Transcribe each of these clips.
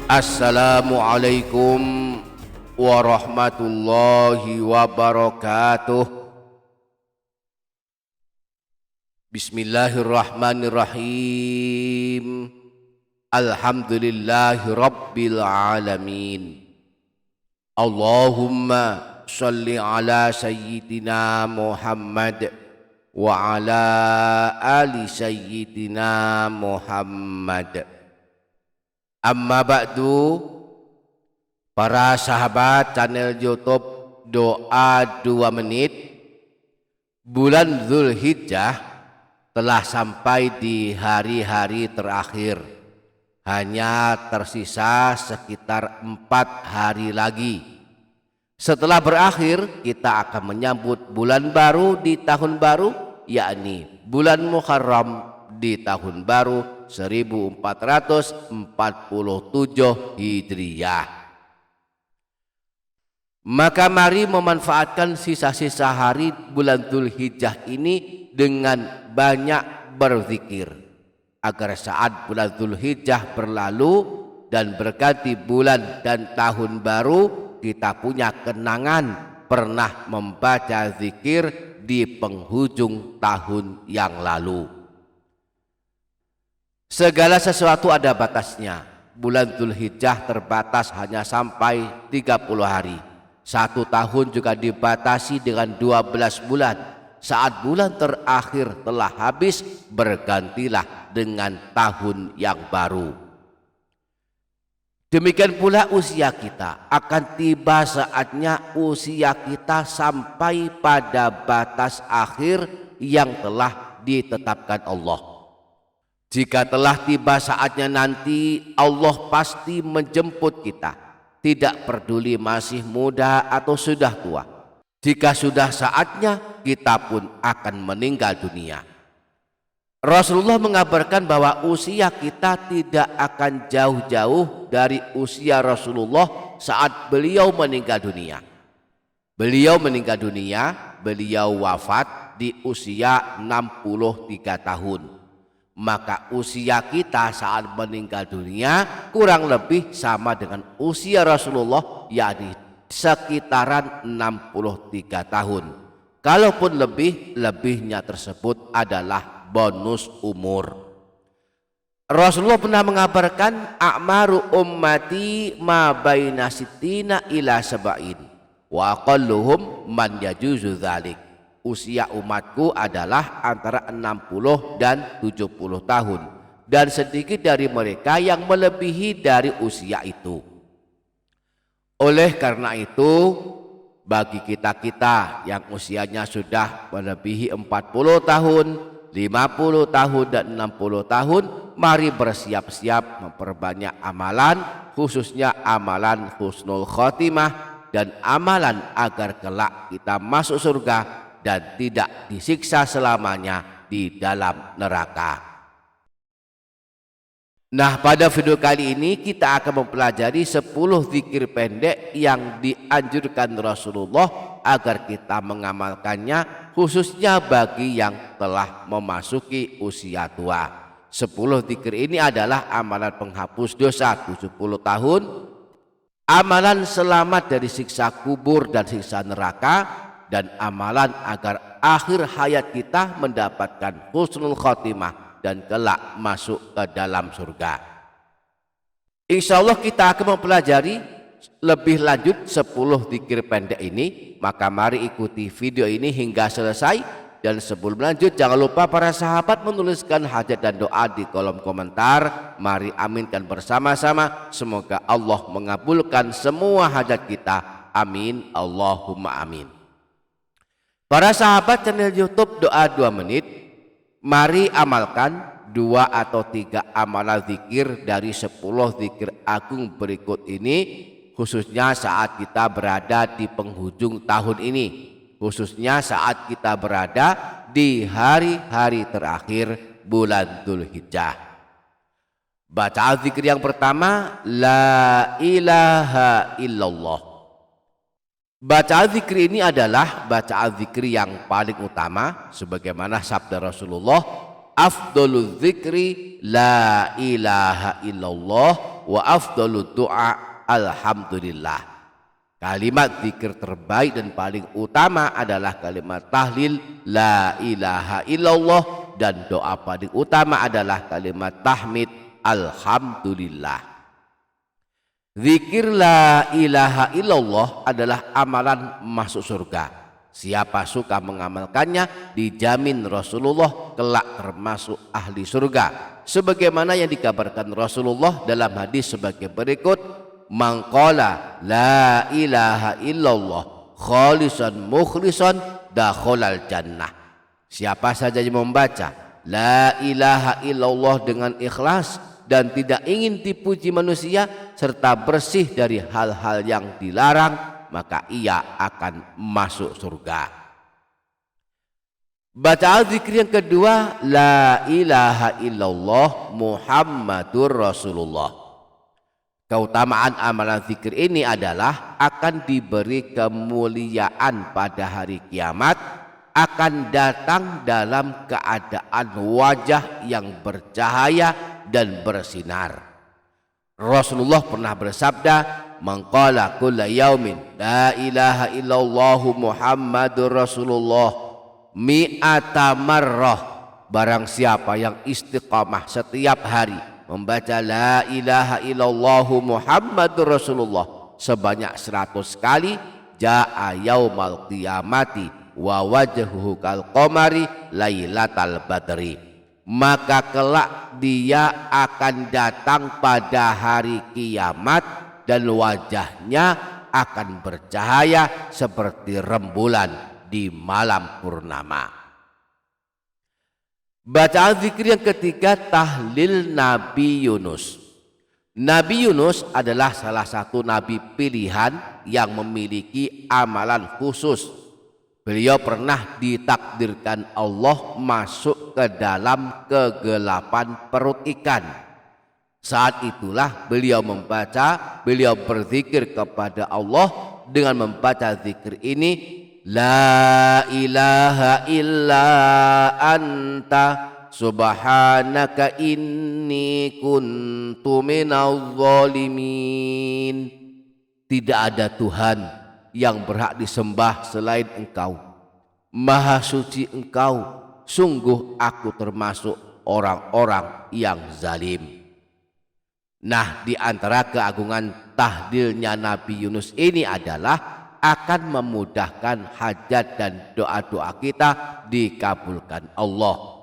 Assalamualaikum warahmatullahi wabarakatuh. Bismillahirrahmanirrahim. Alhamdulillahi rabbil alamin. Allahumma sholli ala sayyidina Muhammad wa ala ali sayyidina Muhammad. Amma ba'du, para sahabat channel YouTube Doa 2 Menit. Bulan Dzulhijjah telah sampai di hari-hari terakhir. Hanya tersisa sekitar 4 hari lagi. Setelah berakhir, kita akan menyambut bulan baru di tahun baru, yakni bulan Muharram di tahun baru 1447 Hijriah. Maka mari memanfaatkan sisa-sisa hari bulan Dzulhijjah ini dengan banyak berzikir, agar saat bulan Dzulhijjah berlalu dan berganti bulan dan tahun baru, kita punya kenangan pernah membaca zikir di penghujung tahun yang lalu. Segala sesuatu ada batasnya. Bulan Dzulhijjah terbatas hanya sampai 30 hari. 1 tahun juga dibatasi dengan 12 bulan. Saat bulan terakhir telah habis, bergantilah dengan tahun yang baru. Demikian pula usia kita. Akan tiba saatnya usia kita sampai pada batas akhir yang telah ditetapkan Allah. Jika telah tiba saatnya nanti, Allah pasti menjemput kita. Tidak peduli masih muda atau sudah tua. Jika sudah saatnya, kita pun akan meninggal dunia. Rasulullah mengabarkan bahwa usia kita tidak akan jauh-jauh dari usia Rasulullah saat beliau meninggal dunia. Beliau meninggal dunia, beliau wafat di usia 63 tahun. Maka usia kita saat meninggal dunia kurang lebih sama dengan usia Rasulullah, yakni sekitaran 63 tahun. Kalaupun lebihnya tersebut adalah bonus umur. Rasulullah pernah mengabarkan, a'maru ummati ma baina sittina ila sab'in wa aqalluhum man yajuzu dzalik. Usia umatku adalah antara 60 dan 70 tahun, dan sedikit dari mereka yang melebihi dari usia itu. Oleh karena itu, bagi kita-kita yang usianya sudah melebihi 40 tahun, 50 tahun dan 60 tahun, mari bersiap-siap memperbanyak amalan, khususnya amalan husnul khotimah dan amalan agar kelak kita masuk surga dan tidak disiksa selamanya di dalam neraka. Nah, pada video kali ini kita akan mempelajari 10 zikir pendek yang dianjurkan Rasulullah agar kita mengamalkannya, khususnya bagi yang telah memasuki usia tua. 10 zikir ini adalah amalan penghapus dosa 70 tahun, amalan selamat dari siksa kubur dan siksa neraka, dan amalan agar akhir hayat kita mendapatkan husnul khotimah dan kelak masuk ke dalam surga. Insya Allah kita akan mempelajari lebih lanjut 10 zikir pendek ini. Maka mari ikuti video ini hingga selesai. Dan sebelum lanjut, jangan lupa para sahabat menuliskan hajat dan doa di kolom komentar. Mari aminkan bersama-sama. Semoga Allah mengabulkan semua hajat kita. Amin, Allahumma amin. Para sahabat channel YouTube Doa 2 Menit, mari amalkan 2 atau 3 amalan zikir dari 10 zikir agung berikut ini, khususnya saat kita berada di penghujung tahun ini, khususnya saat kita berada di hari-hari terakhir bulan Dzulhijjah. Bacaan zikir yang pertama, la ilaha illallah. Bacaan zikir ini adalah bacaan zikir yang paling utama, sebagaimana sabda Rasulullah, afdalul dzikri la ilaha illallah wa afdalud du'a alhamdulillah. Kalimat zikir terbaik dan paling utama adalah kalimat tahlil la ilaha illallah, dan doa paling utama adalah kalimat tahmid alhamdulillah. Zikir la ilaha illallah adalah amalan masuk surga. Siapa suka mengamalkannya dijamin Rasulullah kelak termasuk ahli surga, sebagaimana yang dikabarkan Rasulullah dalam hadis sebagai berikut: man qala la ilaha illallah khalisan mukhlisan dakhalal jannah. Siapa saja yang membaca la ilaha illallah dengan ikhlas dan tidak ingin dipuji manusia serta bersih dari hal-hal yang dilarang, maka ia akan masuk surga. Bacaan zikir yang kedua, la ilaha illallah Muhammadur Rasulullah. Keutamaan amalan zikir ini adalah akan diberi kemuliaan pada hari kiamat, akan datang dalam keadaan wajah yang bercahaya dan bersinar. Rasulullah pernah bersabda, man qala kulla yaumin la ilaha illallah Muhammadur Rasulullah mi'ata marrah, barang siapa yang istiqamah setiap hari membaca la ilaha illallah Muhammadur Rasulullah sebanyak 100 kali, jaa yaumal qiyamati wa wajhuhu kal qamari lailatal badri, maka kelak dia akan datang pada hari kiamat dan wajahnya akan bercahaya seperti rembulan di malam purnama. Bacaan zikir yang ketiga, tahlil Nabi Yunus. Nabi Yunus adalah salah satu nabi pilihan yang memiliki amalan khusus. Beliau pernah ditakdirkan Allah masuk ke dalam kegelapan perut ikan. Saat itulah beliau berzikir kepada Allah dengan membaca zikir ini, la ilaha illa anta subhanaka inni kuntu minadh dhalimin. Tidak ada Tuhan yang berhak disembah selain Engkau. Maha suci Engkau, sungguh aku termasuk orang-orang yang zalim. Nah, di antara keagungan tahlilnya Nabi Yunus ini adalah akan memudahkan hajat dan doa-doa kita dikabulkan Allah.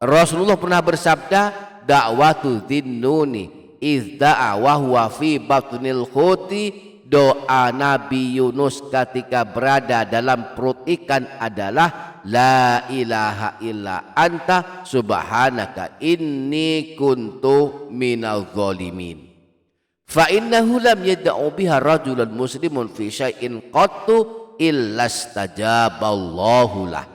Rasulullah pernah bersabda, da'watu dhinnuni izda'a wa huwa fi batnil khuti. Doa Nabi Yunus ketika berada dalam perut ikan adalah la ilaha illa anta subhanaka inni kuntu minadh dhalimin. Fa innahu lam yad'u biha rajulun muslimun fi syai'in qattu illa istajaballahu lah.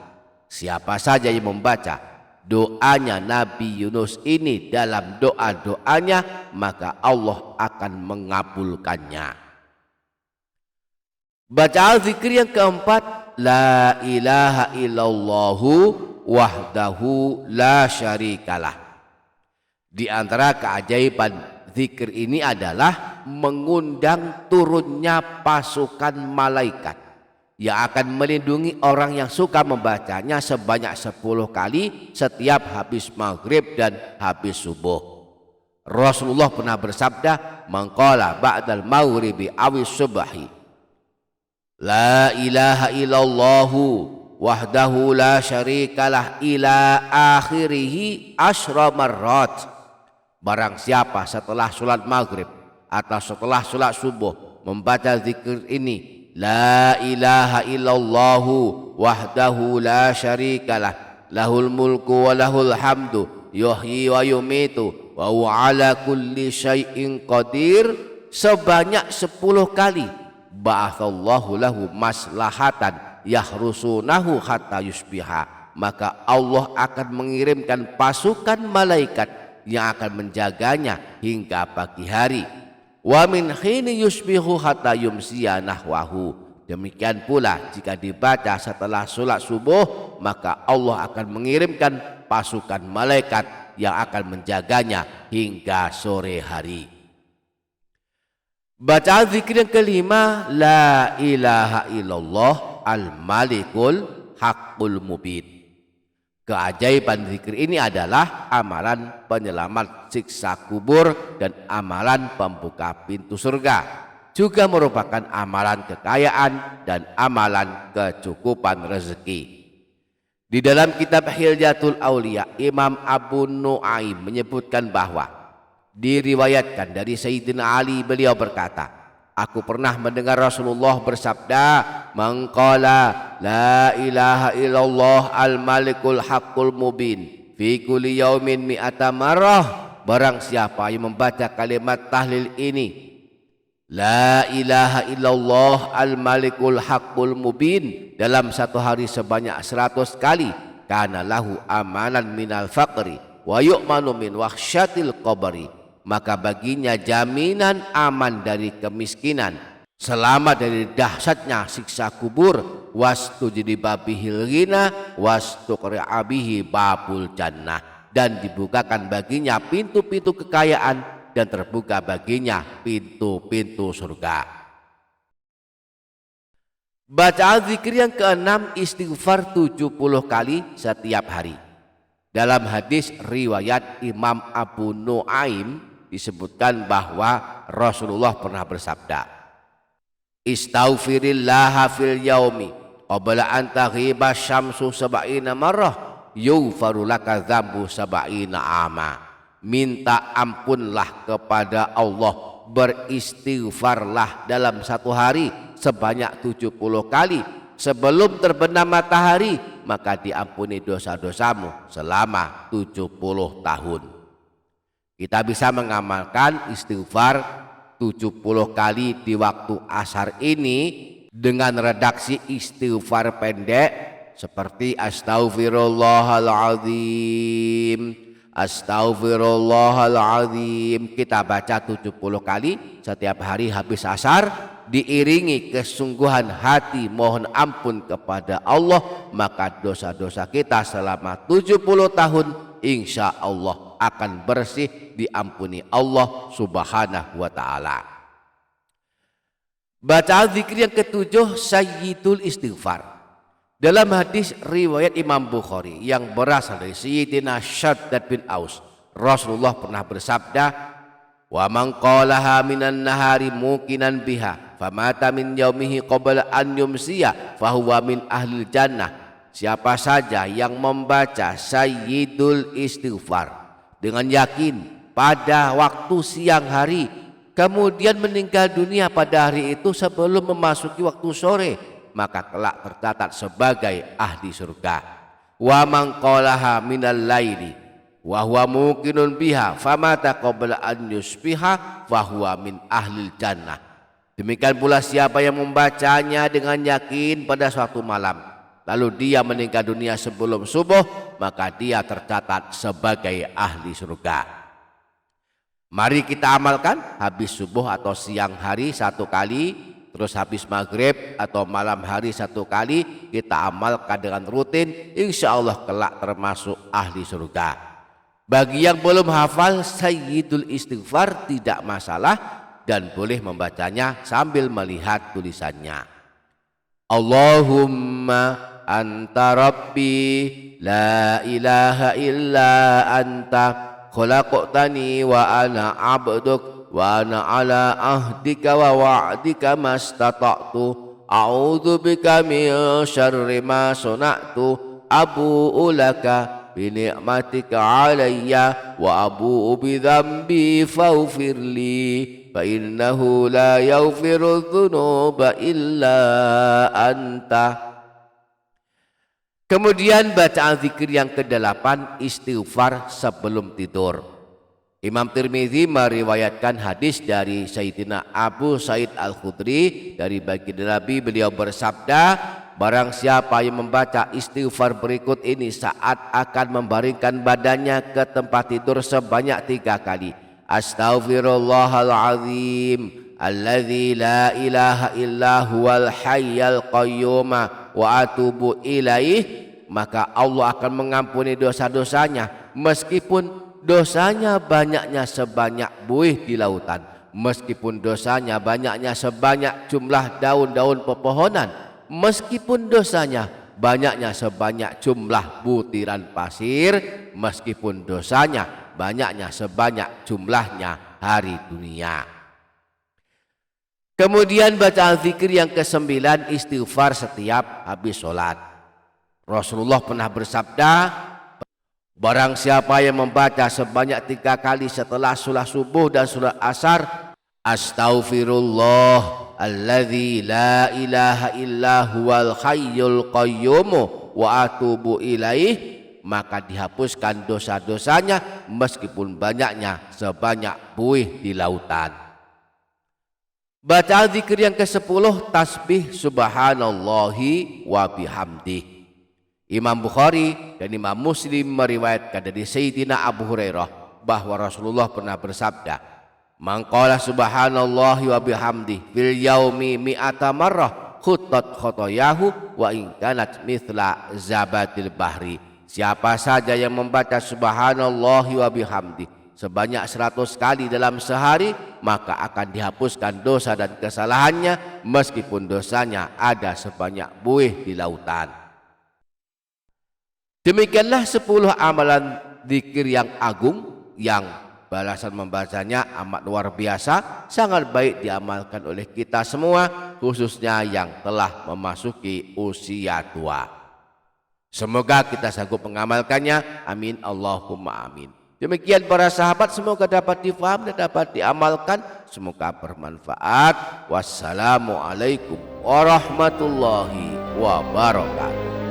Siapa saja yang membaca doanya Nabi Yunus ini dalam doa-doanya, maka Allah akan mengabulkannya. Bacaan zikir yang keempat, la ilaha illallahu wahdahu la syarikalah. Di antara keajaiban zikir ini adalah mengundang turunnya pasukan malaikat yang akan melindungi orang yang suka membacanya sebanyak 10 kali setiap habis maghrib dan habis subuh. Rasulullah pernah bersabda, man qala ba'dal maghribi awis subhi la ilaha illallahu wahdahu la syarikalah ila akhirihi asyra marrat. Barang siapa setelah sholat maghrib atau setelah sholat subuh membaca zikir ini, la ilaha illallahu wahdahu la syarikalah lahul mulku wa lahul hamdu yuhyi wa yumitu wa huwa ala kulli syai'in qadir, sebanyak 10 kali, ba'athallahu lahu maslahatan yahrusunahu hatta yusbiha, maka Allah akan mengirimkan pasukan malaikat yang akan menjaganya hingga pagi hari. Wa min khini yusbihu hatta yumsiya nahwahu. Demikian pula jika dibaca setelah sholat subuh, maka Allah akan mengirimkan pasukan malaikat yang akan menjaganya hingga sore hari. Bacaan zikir yang kelima, la ilaha illallah al-malikul haqqul mubin. Keajaiban zikir ini adalah amalan penyelamat siksa kubur dan amalan pembuka pintu surga. Juga merupakan amalan kekayaan dan amalan kecukupan rezeki. Di dalam kitab Hilyatul Aulia, Imam Abu Nu'aim menyebutkan bahwa diriwayatkan dari Sayyidina Ali, beliau berkata, aku pernah mendengar Rasulullah bersabda, "Man qala la ilaha illallah al-malikul haqqul mubin fi kulli yaumin mi'ata marrah." Barang siapa yang membaca kalimat tahlil ini, la ilaha illallah al-malikul haqqul mubin, dalam satu hari sebanyak 100 kali, kana lahu amanan minal faqri wa yu'manu min wahsyatil qabri, maka baginya jaminan aman dari kemiskinan, selamat dari dahsyatnya siksa kubur, wastujdiba bihil ghina wastuqri'a bihi babul jannah, dan dibukakan baginya pintu-pintu kekayaan dan terbuka baginya pintu-pintu surga. Bacaan zikir yang keenam, istighfar 70 kali setiap hari. Dalam hadis riwayat Imam Abu Nu'aim disebutkan bahwa Rasulullah pernah bersabda, "Istaghfirillaha fil yaumi qabla an taghiba syamsu sab'ina marrah yughfaru laka dzambu sab'ina ama." Minta ampunlah kepada Allah, beristighfarlah dalam satu hari sebanyak 70 kali sebelum terbenam matahari, maka diampuni dosa-dosamu selama 70 tahun. Kita bisa mengamalkan istighfar 70 kali di waktu asar ini dengan redaksi istighfar pendek seperti astaghfirullahaladzim, astaghfirullahaladzim. Kita baca 70 kali setiap hari habis asar, diiringi kesungguhan hati mohon ampun kepada Allah, maka dosa-dosa kita selama 70 tahun insya Allah akan bersih, diampuni Allah subhanahu wa ta'ala. Bacaan zikir yang ketujuh, sayyidul istighfar. Dalam hadis riwayat Imam Bukhari yang berasal dari Sayyidina Syaddad bin Aus, Rasulullah pernah bersabda, wa man qalaha minan nahari muqinan biha famata min yaumihi qabla an yumsiya fahuwa min ahlil jannah. Siapa saja yang membaca sayyidul istighfar dengan yakin pada waktu siang hari, kemudian meninggal dunia pada hari itu sebelum memasuki waktu sore, maka kelak tercatat sebagai ahli surga. Wa man qalaha minal laili wa huwa muqinun biha famata qabla an yusbiha fahuwa min ahlil jannah. Demikian pula siapa yang membacanya dengan yakin pada suatu malam, lalu dia meninggal dunia sebelum subuh, maka dia tercatat sebagai ahli surga. Mari kita amalkan habis subuh atau siang hari satu kali, terus habis maghrib atau malam hari satu kali, kita amalkan dengan rutin, insya Allah kelak termasuk ahli surga. Bagi yang belum hafal sayyidul istighfar tidak masalah dan boleh membacanya sambil melihat tulisannya. Allahumma anta rabbi la ilaha illa anta khalaqtani wa ana abduk wa ana ala ahdika wa wa'dika mastata'tu a'udzu bika min syarri ma sana'tu abu'u laka bi ni'matika alayya wa abu'u bi dzambi faghfirli fa innahu la yaghfiru dzunuba illa anta. Kemudian bacaan zikir yang ke-8, istighfar sebelum tidur. Imam Tirmidzi meriwayatkan hadis dari Sayyidina Abu Sa'id Al-Khudri dari baginda Nabi, beliau bersabda, barang siapa yang membaca istighfar berikut ini saat akan membaringkan badannya ke tempat tidur sebanyak 3 kali. Astaghfirullahaladzim alladzi la ilaha illa huwal hayyal qayyum wa atubu ilaih maka Allah akan mengampuni dosa-dosanya meskipun dosanya banyaknya sebanyak buih di lautan, meskipun dosanya banyaknya sebanyak jumlah daun-daun pepohonan, meskipun dosanya banyaknya sebanyak jumlah butiran pasir, meskipun dosanya banyaknya sebanyak jumlahnya hari dunia. Kemudian bacaan zikir yang ke-9, istighfar setiap habis sholat. Rasulullah pernah bersabda, barang siapa yang membaca sebanyak 3 kali setelah sholat subuh dan sholat asar, astaghfirullah alladzi la ilaha illa huwal hayyul qayyum wa atubu ilaih, maka dihapuskan dosa-dosanya meskipun banyaknya sebanyak buih di lautan. Bacaan zikir yang ke-10, tasbih subhanallahi wa bihamdih. Imam Bukhari dan Imam Muslim meriwayatkan dari Sayyidina Abu Hurairah bahwa Rasulullah pernah bersabda, man qala subhanallahi wa bihamdih fil yaumi mi'ata marrah khuttat khotoyahu wa in kanat mithla zabatil bahri. Siapa saja yang membaca subhanallahi wa bihamdih sebanyak 100 kali dalam sehari, maka akan dihapuskan dosa dan kesalahannya meskipun dosanya ada sebanyak buih di lautan. Demikianlah 10 amalan zikir yang agung yang balasan membacanya amat luar biasa, sangat baik diamalkan oleh kita semua, khususnya yang telah memasuki usia tua. Semoga kita sanggup mengamalkannya. Amin Allahumma amin. Demikian para sahabat, semoga dapat difaham dan dapat diamalkan, semoga bermanfaat. Wassalamualaikum warahmatullahi wabarakatuh.